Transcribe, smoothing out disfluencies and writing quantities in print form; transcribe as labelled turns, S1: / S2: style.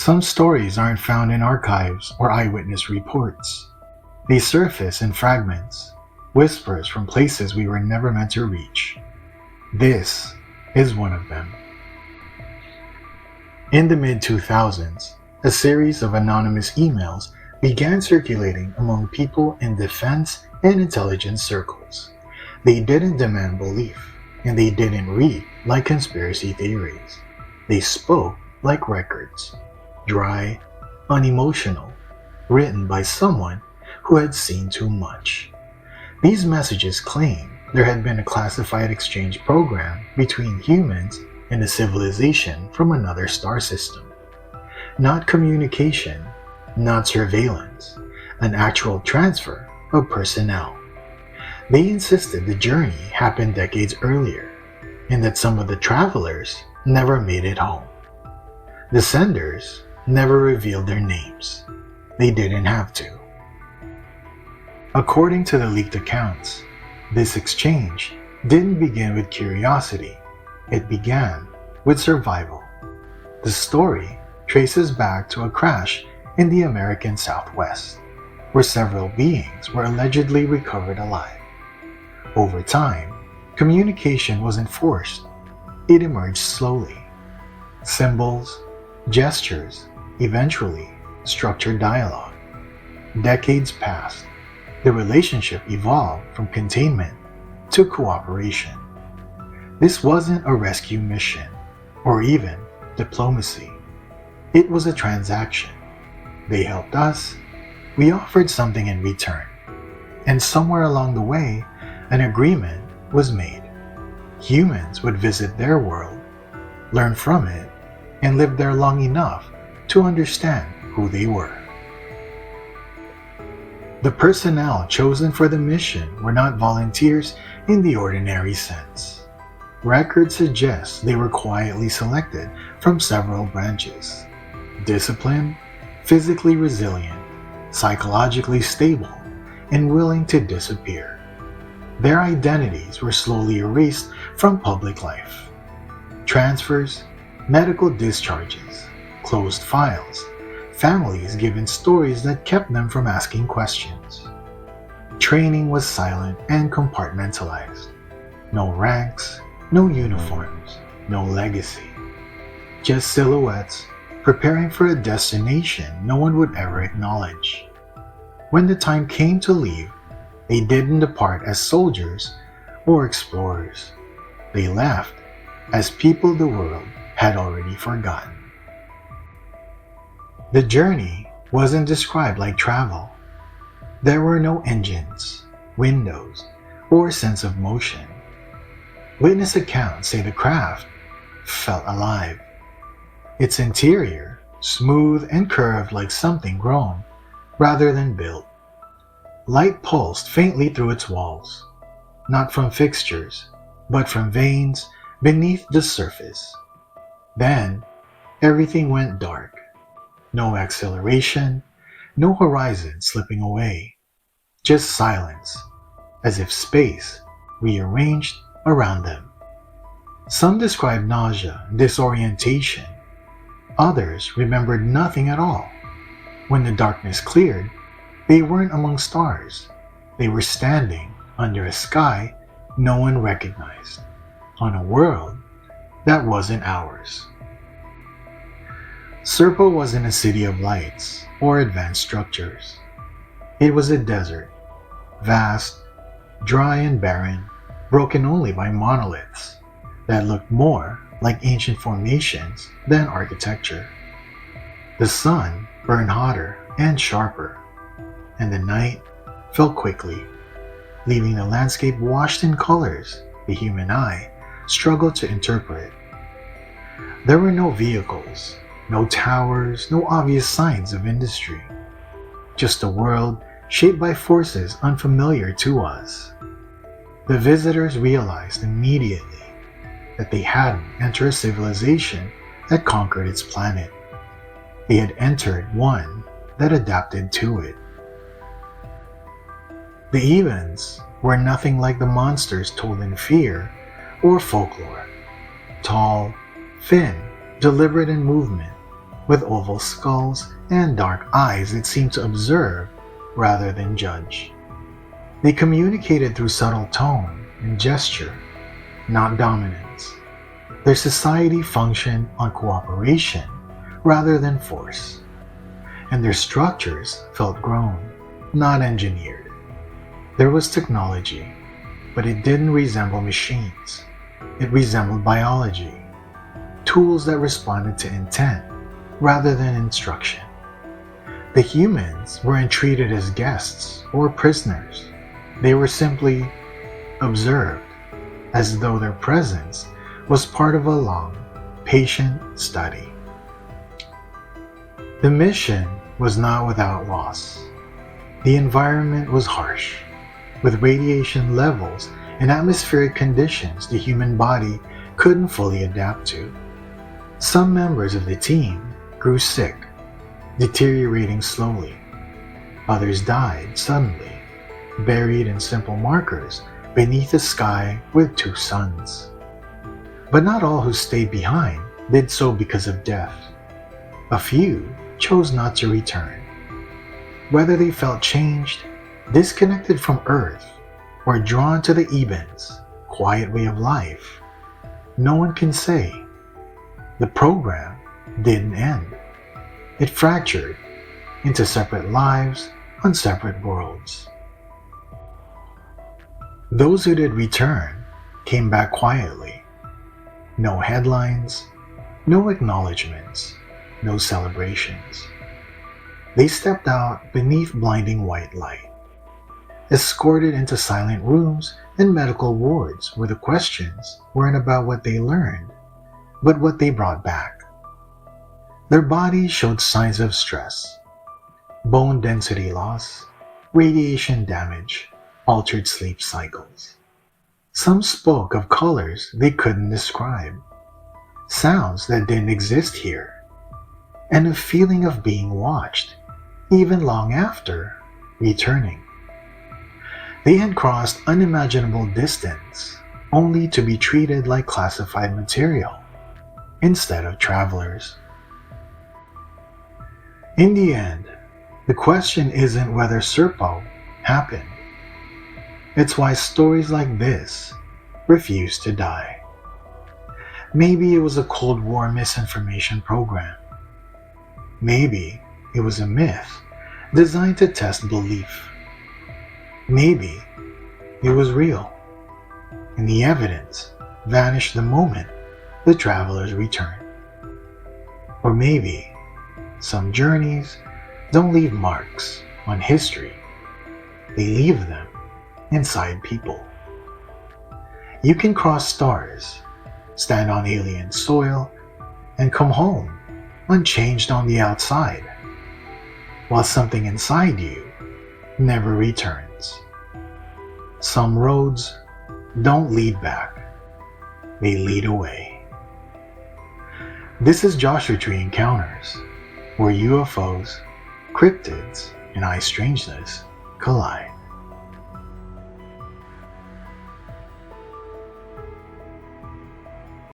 S1: Some stories aren't found in archives or eyewitness reports. They surface in fragments, whispers from places we were never meant to reach. This is one of them. In the mid-2000s, a series of anonymous emails began circulating among people in defense and intelligence circles. They didn't demand belief, and they didn't read like conspiracy theories. They spoke like records, dry, unemotional, written by someone who had seen too much. These messages claim there had been a classified exchange program between humans and a civilization from another star system. Not communication, not surveillance, an actual transfer of personnel. They insisted the journey happened decades earlier, and that some of the travelers never made it home. The senders never revealed their names. They didn't have to. According to the leaked accounts, this exchange didn't begin with curiosity. It began with survival. The story traces back to a crash in the American Southwest, where several beings were allegedly recovered alive. Over time, communication wasn't forced. It emerged slowly. Symbols, gestures, eventually structured dialogue. Decades passed. The relationship evolved from containment to cooperation. This wasn't a rescue mission, or even diplomacy. It was a transaction. They helped us, we offered something in return, and somewhere along the way, an agreement was made. Humans would visit their world, learn from it, and live there long enough to understand who they were. The personnel chosen for the mission were not volunteers in the ordinary sense. Records suggest they were quietly selected from several branches: disciplined, physically resilient, psychologically stable, and willing to disappear. Their identities were slowly erased from public life. Transfers, medical discharges, closed files, families given stories that kept them from asking questions. Training was silent and compartmentalized. No ranks, no uniforms, no legacy. Just silhouettes preparing for a destination no one would ever acknowledge. When the time came to leave, they didn't depart as soldiers or explorers. They left as people the world had already forgotten. The journey wasn't described like travel. There were no engines, windows, or sense of motion. Witness accounts say the craft felt alive. Its interior smooth and curved like something grown rather than built. Light pulsed faintly through its walls, not from fixtures, but from veins beneath the surface. Then, everything went dark. No acceleration, no horizon slipping away. Just silence, as if space rearranged around them. Some described nausea and disorientation. Others remembered nothing at all. When the darkness cleared, they weren't among stars. They were standing under a sky no one recognized, on a world that wasn't ours. Serpo wasn't a city of lights or advanced structures. It was a desert, vast, dry and barren, broken only by monoliths that looked more like ancient formations than architecture. The sun burned hotter and sharper, and the night fell quickly, leaving the landscape washed in colors the human eye struggled to interpret. There were no vehicles, no towers, no obvious signs of industry. Just a world shaped by forces unfamiliar to us. The visitors realized immediately that they hadn't entered a civilization that conquered its planet. They had entered one that adapted to it. The Evans were nothing like the monsters told in fear or folklore. Tall, thin, deliberate in movement, with oval skulls and dark eyes that seemed to observe rather than judge. They communicated through subtle tone and gesture, not dominance. Their society functioned on cooperation rather than force, and their structures felt grown, not engineered. There was technology, but it didn't resemble machines. It resembled biology, tools that responded to intent rather than instruction. The humans weren't treated as guests or prisoners. They were simply observed, as though their presence was part of a long, patient study. The mission was not without loss. The environment was harsh, with radiation levels and atmospheric conditions the human body couldn't fully adapt to. Some members of the team grew sick, deteriorating slowly. Others died suddenly, buried in simple markers beneath a sky with two suns. But not all who stayed behind did so because of death. A few chose not to return. Whether they felt changed, disconnected from Earth, or drawn to the Eben's quiet way of life, no one can say. The program didn't end. It fractured into separate lives on separate worlds. Those who did return came back quietly. No headlines, no acknowledgments, no celebrations. They stepped out beneath blinding white light, escorted into silent rooms and medical wards where the questions weren't about what they learned, but what they brought back. Their bodies showed signs of stress, bone density loss, radiation damage, altered sleep cycles. Some spoke of colors they couldn't describe, sounds that didn't exist here, and a feeling of being watched, even long after returning. They had crossed unimaginable distance, only to be treated like classified material, instead of travelers. In the end, the question isn't whether Serpo happened. It's why stories like this refuse to die. Maybe it was a Cold War misinformation program. Maybe it was a myth designed to test belief. Maybe it was real, and the evidence vanished the moment the travelers returned. Or maybe some journeys don't leave marks on history, they leave them inside people. You can cross stars, stand on alien soil, and come home unchanged on the outside, while something inside you never returns. Some roads don't lead back, they lead away. This is Joshua Tree Encounters, where UFOs, cryptids, and strangeness collide.